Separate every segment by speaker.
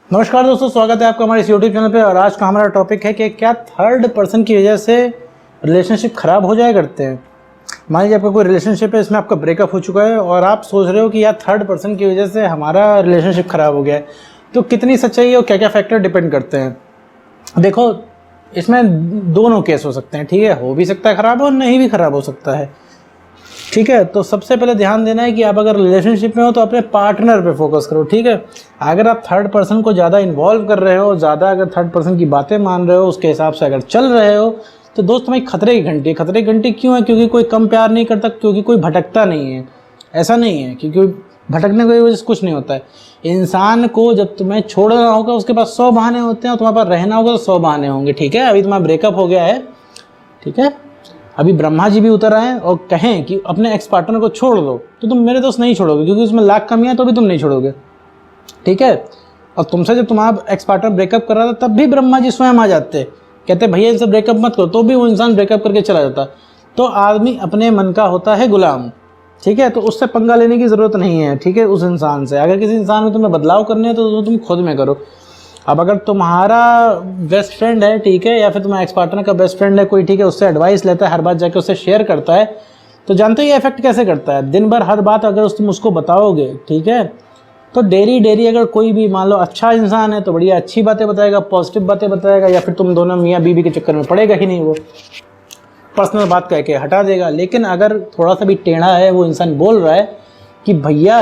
Speaker 1: नमस्कार दोस्तों, स्वागत है आपका हमारे इस यूट्यूब चैनल पे। और आज का हमारा टॉपिक है कि क्या थर्ड पर्सन की वजह से रिलेशनशिप ख़राब हो जाया करते हैं। मान लीजिए आपका कोई रिलेशनशिप है, इसमें आपका ब्रेकअप हो चुका है और आप सोच रहे हो कि यार थर्ड पर्सन की वजह से हमारा रिलेशनशिप ख़राब हो गया है। तो कितनी सच्चाई है और क्या क्या फैक्टर डिपेंड करते हैं। देखो, इसमें दोनों केस हो सकते हैं, ठीक है। हो भी सकता है ख़राब और नहीं भी ख़राब हो सकता है, ठीक है। तो सबसे पहले ध्यान देना है कि आप अगर रिलेशनशिप में हो तो अपने पार्टनर पे फोकस करो, ठीक है। अगर आप थर्ड पर्सन को ज़्यादा इन्वॉल्व कर रहे हो, ज़्यादा अगर थर्ड पर्सन की बातें मान रहे हो, उसके हिसाब से अगर चल रहे हो, तो दोस्त भाई खतरे की घंटी। खतरे की घंटी क्यों है? क्योंकि कोई कम प्यार नहीं करता, क्योंकि कोई भटकता नहीं है। ऐसा नहीं है, क्योंकि भटकने की वजह से कुछ नहीं होता है। इंसान को जब तुम्हें छोड़ना होगा उसके पास 100 बहाने होते हैं, और तुम्हारे पास रहना होगा तो 100 बहाने होंगे, ठीक है। अभी तुम्हारा ब्रेकअप हो गया है, ठीक है। अभी ब्रह्मा जी भी उतर आए और कहें कि अपने एक्स पार्टनर को छोड़ दो, तो तुम मेरे दोस्त नहीं छोड़ोगे, क्योंकि उसमें लाख कमियां तो भी तुम नहीं छोड़ोगे, ठीक है। और तुमसे जब तुम्हारा एक्स पार्टनर ब्रेकअप कर रहा था तब भी ब्रह्मा जी स्वयं आ जाते, कहते भैया इनसे ब्रेकअप मत करो, तो भी वो इंसान ब्रेकअप करके चला जाता। तो आदमी अपने मन का होता है गुलाम, ठीक है। तो उससे पंगा लेने की ज़रूरत नहीं है, ठीक है। उस इंसान से अगर किसी इंसान में तुम्हें बदलाव करने हैं तो तुम खुद में करो। अब अगर तुम्हारा बेस्ट फ्रेंड है, ठीक है, या फिर तुम्हारा एक्स पार्टनर का बेस्ट फ्रेंड है कोई, ठीक है, उससे एडवाइस लेता है, हर बात जाके उससे शेयर करता है, तो जानते हो ये इफेक्ट कैसे करता है। दिन भर हर बात अगर तुम उसको बताओगे, ठीक है, तो डेली अगर कोई भी मान लो अच्छा इंसान है तो बढ़िया अच्छी बातें बताएगा, पॉजिटिव बातें बताएगा, या फिर तुम दोनों मियाँ बीवी के चक्कर में पड़ेगा ही नहीं, वो पर्सनल बात कह के हटा देगा। लेकिन अगर थोड़ा सा भी टेढ़ा है वो इंसान, बोल रहा है कि भैया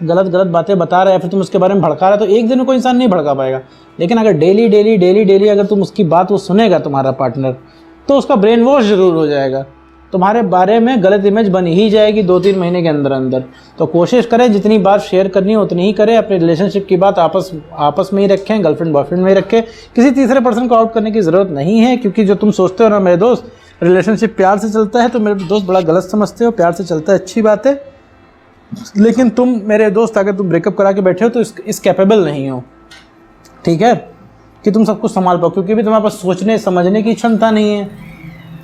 Speaker 1: गलत बातें बता रहा है, फिर तुम उसके बारे में भड़का रहा है, तो एक दिन में कोई इंसान नहीं भड़का पाएगा। लेकिन अगर डेली अगर तुम उसकी बात वो सुनेगा तुम्हारा पार्टनर, तो उसका ब्रेन वॉश जरूर हो जाएगा, तुम्हारे बारे में गलत इमेज बन ही जाएगी 2-3 महीने के अंदर। तो कोशिश करें जितनी बात शेयर करनी है उतनी ही करें। अपने रिलेशनशिप की बात आपस में ही रखें, गर्लफ्रेंड बॉयफ्रेंड में ही रखें। किसी तीसरे पर्सन को आउट करने की ज़रूरत नहीं है, क्योंकि जो तुम सोचते हो ना मेरे दोस्त रिलेशनशिप प्यार से चलता है, तो मेरे दोस्त बड़ा गलत समझते हो। प्यार से चलता है, अच्छी बात है, लेकिन तुम मेरे दोस्त अगर तुम ब्रेकअप करा के बैठे हो तो इस कैपेबल नहीं हो, ठीक है, कि तुम सब कुछ संभाल पाओ, क्योंकि भी तुम्हारे पास सोचने समझने की क्षमता नहीं है।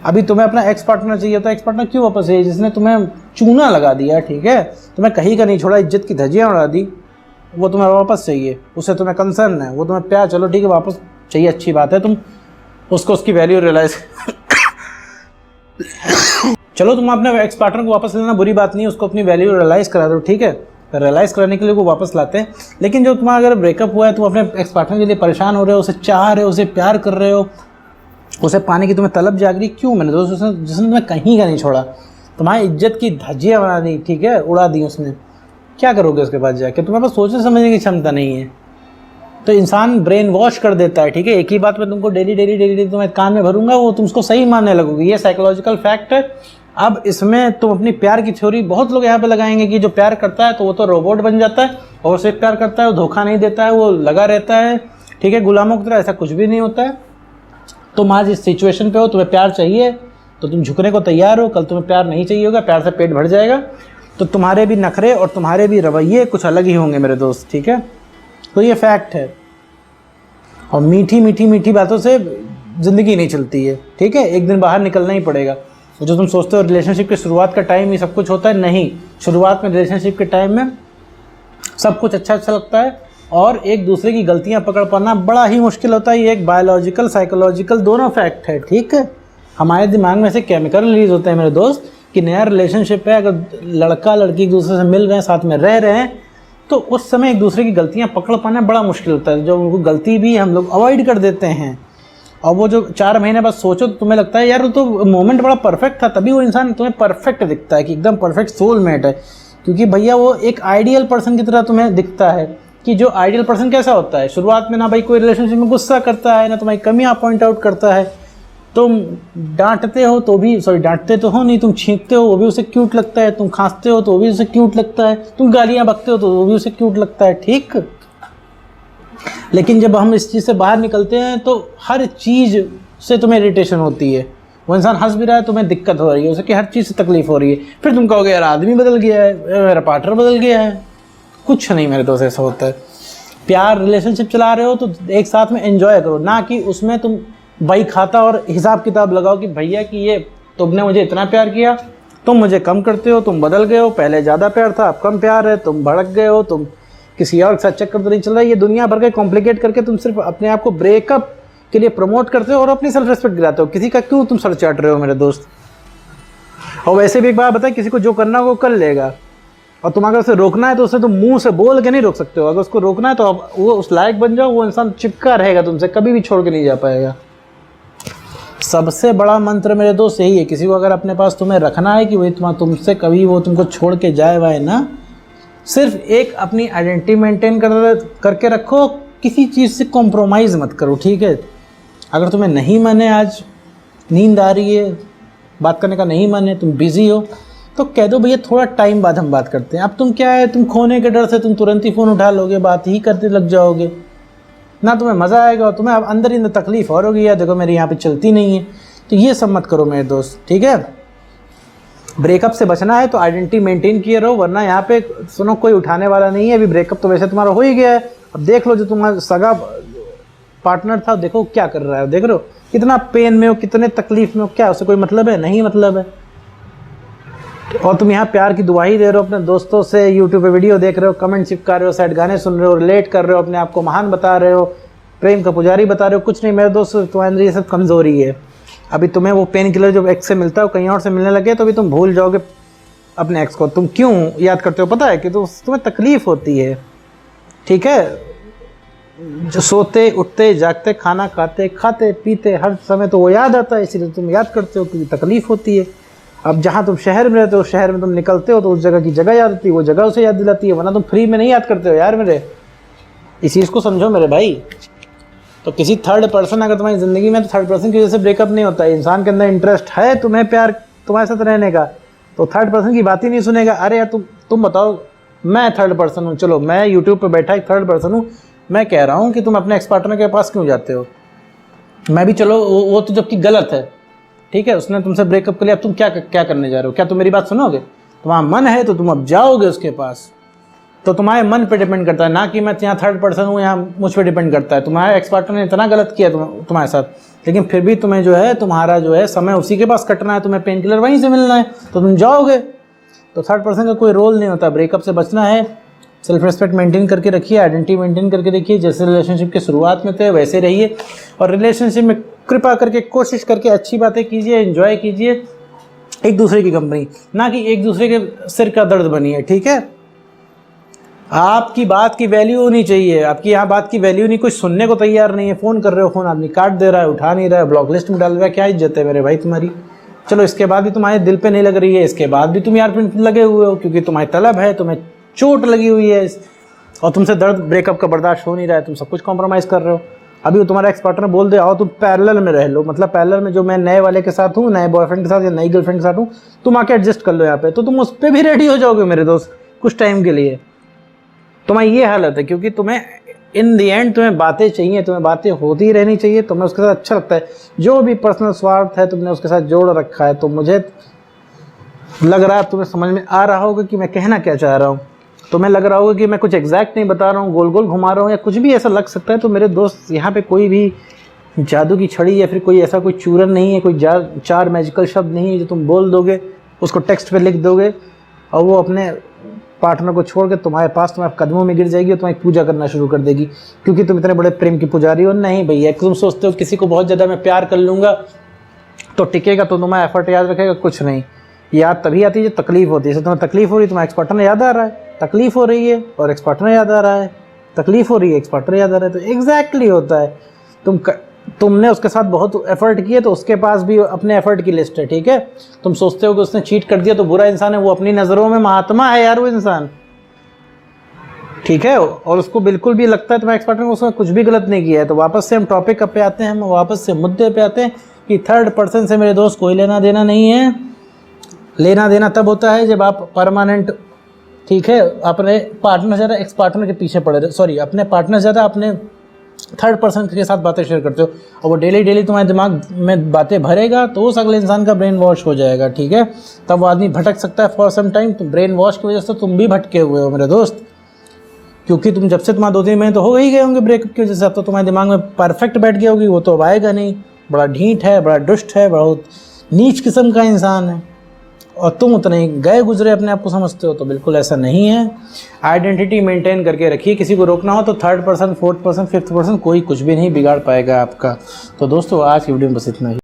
Speaker 1: अभी तुम्हें अपना एक्स पार्टनर चाहिए होता है, एक्स पार्टनर क्यों वापस है? जिसने तुम्हें चूना लगा दिया, ठीक है, तुम्हें कहीं का नहीं छोड़ा, इज्जत की धज्जियाँ उड़ा दी, वो तुम्हें वापस चाहिए, उससे तुम्हें कंसर्न है, वो तुम्हें प्यार, चलो ठीक है वापस चाहिए, अच्छी बात है, तुम उसको उसकी वैल्यू रियलाइज चलो तुम अपने एक्स पार्टनर को वापस लेना बुरी बात नहीं है, उसको अपनी वैल्यू रियलाइज़ करा दो, ठीक है। रियलाइज़ कराने के लिए वो वापस लाते हैं। लेकिन जो तुम्हारा अगर ब्रेकअप हुआ है, तुम अपने एक्स पार्टनर के लिए परेशान हो रहे हो, उसे चाह रहे हो, उसे प्यार कर रहे हो, उसे पाने की तुम्हें तलब जाग रही, क्यों? मैंने दोस्त जिसने तुम्हें कहीं का नहीं छोड़ा, तुम्हारी इज्जत की धज्जियाँ बना दी, ठीक है, उड़ा दी उसने, क्या करोगे उसके पास जाके? तुम्हारे पास सोचने समझने की क्षमता नहीं है। तो इंसान ब्रेन वॉश कर देता है, ठीक है। एक ही बात मैं तुमको डेली तुम्हें कान में भरूंगा, वो तुम उसको सही मानने लगोगे। ये साइकोलॉजिकल फैक्ट है। अब इसमें तुम अपनी प्यार की थ्योरी बहुत लोग यहाँ पे लगाएंगे कि जो प्यार करता है तो वो तो रोबोट बन जाता है, और सिर्फ प्यार करता है, वो धोखा नहीं देता है, वो लगा रहता है, ठीक है, गुलामों की तरह। ऐसा कुछ भी नहीं होता है। तुम आज इस सिचुएशन पे हो, तुम्हें प्यार चाहिए तो तुम झुकने को तैयार हो, कल तुम्हें प्यार नहीं चाहिए होगा, प्यार से पेट भर जाएगा, तो तुम्हारे भी नखरे और तुम्हारे भी रवैये कुछ अलग ही होंगे मेरे दोस्त, ठीक है। तो ये फैक्ट है। और मीठी बातों से ज़िंदगी नहीं चलती है, ठीक है। एक दिन बाहर निकलना ही पड़ेगा। जो तुम सोचते हो रिलेशनशिप की शुरुआत का टाइम ही सब कुछ होता है, नहीं। शुरुआत में रिलेशनशिप के टाइम में सब कुछ अच्छा लगता है, और एक दूसरे की गलतियां पकड़ पाना बड़ा ही मुश्किल होता है। ये एक बायोलॉजिकल साइकोलॉजिकल दोनों फैक्ट है, ठीक है। हमारे दिमाग में से केमिकल रिलीज होते हैं मेरे दोस्त, कि नया रिलेशनशिप है, अगर लड़का लड़की एक दूसरे से मिल रहे हैं, साथ में रह रहे हैं, तो उस समय एक दूसरे की गलतियां पकड़ पाना बड़ा मुश्किल होता है। जो उनको गलती भी हम लोग अवॉइड कर देते हैं, और वो जो 4 महीने बाद सोचो तो तुम्हें लगता है यार वो तो मोमेंट बड़ा परफेक्ट था, तभी वो इंसान तुम्हें परफेक्ट दिखता है कि एकदम परफेक्ट सोलमेट है। क्योंकि भैया वो एक आइडियल पर्सन की तरह तुम्हें दिखता है। कि जो आइडियल पर्सन कैसा होता है, शुरुआत में ना भाई कोई रिलेशनशिप में गुस्सा करता है, ना तुम्हारी कमियां पॉइंट आउट करता है, तुम डांटते हो तो भी, सॉरी डांटते तो हो नहीं, तुम छींकते हो वो भी उसे क्यूट लगता है, तुम खांसते हो तो वो भी उसे क्यूट लगता है, तुम गालियां बकते हो तो वो भी उसे क्यूट लगता है, ठीक। लेकिन जब हम इस चीज़ से बाहर निकलते हैं तो हर चीज़ से तुम्हें इरिटेशन होती है। वो इंसान हंस भी रहा है, तुम्हें दिक्कत हो रही है, उसे कि हर चीज़ से तकलीफ हो रही है, फिर तुम कहोगे यार आदमी बदल गया है, मेरा पार्टनर बदल गया है। कुछ नहीं मेरे दोस्त, ऐसा होता है। प्यार रिलेशनशिप चला रहे हो तो एक साथ में एंजॉय करो, ना कि उसमें तुम भाई खाता और हिसाब किताब लगाओ कि भैया कि ये तुमने मुझे इतना प्यार किया, तुम मुझे कम करते हो, तुम बदल गए हो, पहले ज़्यादा प्यार था अब कम प्यार है, तुम भड़क गए हो, तुम किसी और के साथ चक्कर तो नहीं चल रहा है। ये दुनिया भर के कॉम्प्लिकेट करके तुम सिर्फ अपने आप को ब्रेकअप के लिए प्रमोट करते हो और अपनी सेल्फ रिस्पेक्ट गिराते हो। किसी का क्यों तुम सर चाट रहे हो मेरे दोस्त। और वैसे भी एक बात बताए, किसी को जो करना हो वो कर लेगा, और तुम अगर उसे रोकना है तो उसे तुम मुंह से बोल के नहीं रोक सकते हो। अगर उसको रोकना है तो वो उस लायक बन जाओ, वो इंसान चिपका रहेगा तुमसे, कभी भी छोड़ के नहीं जा पाएगा। सबसे बड़ा मंत्र मेरे दोस्त यही है, किसी को अगर अपने पास तुम्हें रखना है कि वही तुमसे कभी वो तुमको छोड़ के जाए वाए ना, सिर्फ एक अपनी आइडेंटिटी मेंटेन करके रखो, किसी चीज़ से कॉम्प्रोमाइज़ मत करो, ठीक है। अगर तुम्हें नहीं मन है, आज नींद आ रही है, बात करने का नहीं मन है, तुम बिज़ी हो, तो कह दो भैया थोड़ा टाइम बाद हम बात करते हैं। अब तुम क्या है, तुम खोने के डर से तुम तुरंत ही फ़ोन उठा लोगे, बात ही करते लग जाओगे ना, तुम्हें मज़ा आएगा और तुम्हें अब अंदर ही अंदर तकलीफ और होगी, यार देखो मेरी यहाँ पे चलती नहीं है। तो ये सब मत करो मेरे दोस्त, ठीक है। ब्रेकअप से बचना है तो आइडेंटिटी मेंटेन किए रहो, वरना यहाँ पे सुनो कोई उठाने वाला नहीं है। अभी ब्रेकअप तो वैसे तुम्हारा हो ही गया है, अब देख लो जो तुम्हारा सगा पार्टनर था, देखो क्या कर रहा है, देख रहे हो कितना पेन में हो, कितने तकलीफ में हो, क्या उससे कोई मतलब है? नहीं मतलब है। और तुम यहाँ प्यार की दुआही दे रहे हो अपने दोस्तों से, यूट्यूब पे वीडियो देख रहे हो, कमेंट चिपका रहे हो, सैड गाने सुन रहे हो, रिलेट कर रहे हो, अपने आप को महान बता रहे हो, प्रेम का पुजारी बता रहे हो। कुछ नहीं मेरे दोस्त, तुम्हारे अंदर ये सब कमज़ोरी है। अभी तुम्हें वो पेन किलर जो एक्स से मिलता है कहीं और से मिलने लगे तो अभी तुम भूल जाओगे अपने एक्स को। तुम क्यों याद करते हो पता है? कि तुम्हें तकलीफ़ होती है, ठीक है। जो सोते उठते जागते खाना खाते पीते हर समय तो वो याद आता है, इसीलिए तुम याद करते हो, क्योंकि तकलीफ़ होती है। अब जहाँ तुम शहर में रहते हो, शहर में तुम निकलते हो तो उस जगह की जगह याद आती है, वो जगह उसे याद दिलाती है, वरना तुम फ्री में नहीं याद करते हो यार मेरे। इस चीज़ को समझो मेरे भाई। तो किसी थर्ड पर्सन अगर तुम्हारी ज़िंदगी में, तो थर्ड पर्सन की वजह से ब्रेकअप नहीं होता है। इंसान के अंदर इंटरेस्ट है तुम्हें प्यार तुम्हारे साथ रहने का, तो थर्ड पर्सन की बात ही नहीं सुनेगा। अरे यार तुम बताओ, मैं थर्ड पर्सन हूँ, चलो मैं यूट्यूब पर बैठा एक थर्ड पर्सन हूँ, मैं कह रहा हूँ कि तुम अपने एक्स पार्टनर के पास क्यों जाते हो? मैं भी चलो वो तो जबकि गलत है, ठीक है, उसने तुमसे ब्रेकअप कर लिया, अब तुम क्या करने जा रहे हो? क्या तुम मेरी बात सुनोगे? तुम्हारा मन है तो तुम अब जाओगे उसके पास, तो तुम्हारे मन पे डिपेंड करता है ना कि मैं यहाँ थर्ड पर्सन हूँ, यहाँ मुझ पर डिपेंड करता है। तुम्हारे एक्स पार्टनर ने इतना गलत किया तुम्हारे साथ, लेकिन फिर भी तुम्हें जो है तुम्हारा जो है समय उसी के पास कटना है, तुम्हें पेन किलर वहीं से मिलना है, तो तुम जाओगे। तो थर्ड पर्सन का कोई रोल नहीं होता। ब्रेकअप से बचना है, सेल्फ रिस्पेक्ट मेंटेन करके रखिए, आइडेंटिटी मेंटेन करके रखिए, जैसे रिलेशनशिप के शुरुआत में थे वैसे रहिए, और रिलेशनशिप में कृपा करके कोशिश करके अच्छी बातें कीजिए, एंजॉय कीजिए एक दूसरे की कंपनी, ना कि एक दूसरे के सिर का दर्द बनिए, ठीक है। आपकी बात की वैल्यू होनी चाहिए, आपकी यहाँ बात की वैल्यू नहीं, कोई सुनने को तैयार नहीं है। फ़ोन कर रहे हो, फ़ोन आदमी काट दे रहा है, उठा नहीं रहा है, ब्लॉक लिस्ट में डाल रहा है, क्या इज्जत है मेरे भाई तुम्हारी? चलो इसके बाद भी तुम्हारे दिल पे नहीं लग रही है, इसके बाद भी तुम यार लगे हुए हो, क्योंकि तुम्हारी तलब है, तुम्हें चोट लगी हुई है और तुमसे दर्द ब्रेकअप का बर्दाश्त हो नहीं रहा है, तुम सब कुछ कॉम्प्रोमाइज़ कर रहे हो। अभी वो तुम्हारा एक्स पार्टनर बोल दे आओ तुम पैरेलल में रह लो, मतलब पैरेलल में जो मैं नए वाले के साथ हूँ, नए बॉयफ्रेंड के साथ या नई गर्लफ्रेंड के साथ हूँ, तुम आके एडजस्ट कर लो यहाँ पे, तो तुम उस पर भी रेडी हो जाओगे मेरे दोस्त कुछ टाइम के लिए। तुम्हारी ये हालत है क्योंकि तुम्हें इन दी एंड तुम्हें बातें चाहिए, तुम्हें बातें होती रहनी चाहिए, तुम्हें उसके साथ अच्छा लगता है। जो भी पर्सनल स्वार्थ है तुमने उसके साथ जोड़ रखा है, तो मुझे लग रहा है तुम्हें समझ में आ रहा होगा कि मैं कहना क्या चाह रहा हूँ। तुम्हें लग रहा होगा कि मैं कुछ एग्जैक्ट नहीं बता रहा हूँ, गोल गोल घुमा रहा हूँ, या कुछ भी ऐसा लग सकता है। तो मेरे दोस्त यहाँ पे कोई भी जादू की छड़ी या फिर कोई ऐसा कोई चूरन नहीं है, कोई चार मैजिकल शब्द नहीं है जो तुम बोल दोगे, उसको टेक्स्ट पे लिख दोगे और वो अपने पार्टनर को छोड़ के तुम्हारे पास तुम्हारे कदमों में गिर जाएगी और तुम्हारी पूजा करना शुरू कर देगी, क्योंकि तुम इतने बड़े प्रेम की पुजारी हो। नहीं भैया, तुम सोचते हो किसी को बहुत ज़्यादा मैं प्यार कर लूँगा तो टिकेगा, तो तुम्हारा एफर्ट याद रखेगा, कुछ नहीं। याद तभी आती है जब तकलीफ होती है। जैसे तुम्हें तकलीफ हो रही है, तुम्हारा एक्स पार्टनर याद आ रहा है, तकलीफ हो रही है और एक्स पार्टनर याद आ रहा है, तकलीफ हो रही है, एक्स पार्टनर याद आ रहा है, तो एग्जैक्टली होता है। तुमने उसके साथ बहुत एफर्ट किए तो उसके पास भी अपने एफर्ट की लिस्ट है, ठीक है। तुम सोचते हो कि उसने चीट कर दिया तो बुरा इंसान है, वो अपनी नज़रों में महात्मा है यार वो इंसान, ठीक है। और उसको बिल्कुल भी लगता है तुम्हारे एक्स पार्टनर को उसने कुछ भी गलत नहीं किया है। तो वापस से हम टॉपिक पे आते हैं, हम वापस से मुद्दे पे आते हैं कि थर्ड पर्सन से मेरे दोस्त कोई लेना देना नहीं है। लेना देना तब होता है जब आप परमानेंट, ठीक है, अपने पार्टनर ज़्यादा एक्स पार्टनर के पीछे पड़े रहे, सॉरी अपने पार्टनर ज़्यादा अपने थर्ड पर्सन के साथ बातें शेयर करते हो और वो डेली डेली तुम्हारे दिमाग में बातें भरेगा, तो उस अगले इंसान का ब्रेन वॉश हो जाएगा, ठीक है। तब वो आदमी भटक सकता है फॉर सम टाइम। तो ब्रेन वॉश की वजह से तुम भी भटके हुए हो मेरे दोस्त, क्योंकि तुम जब से तुम्हारे 2-3 महीने तो हो ही गए होंगे ब्रेकअप की वजह से, अब तो तुम्हारे दिमाग में परफेक्ट बैठ गई होगी, वो तो अब आएगा नहीं। बड़ा ढीठ है, बड़ा दुष्ट है, बहुत नीच किस्म का इंसान है। और तुम उतने ही गए गुजरे अपने आप को समझते हो, तो बिल्कुल ऐसा नहीं है। आइडेंटिटी मेंटेन करके रखिए। किसी को रोकना हो तो third person, fourth person, fifth person, कोई कुछ भी नहीं बिगाड़ पाएगा आपका। तो दोस्तों आज की वीडियो में बस इतना ही।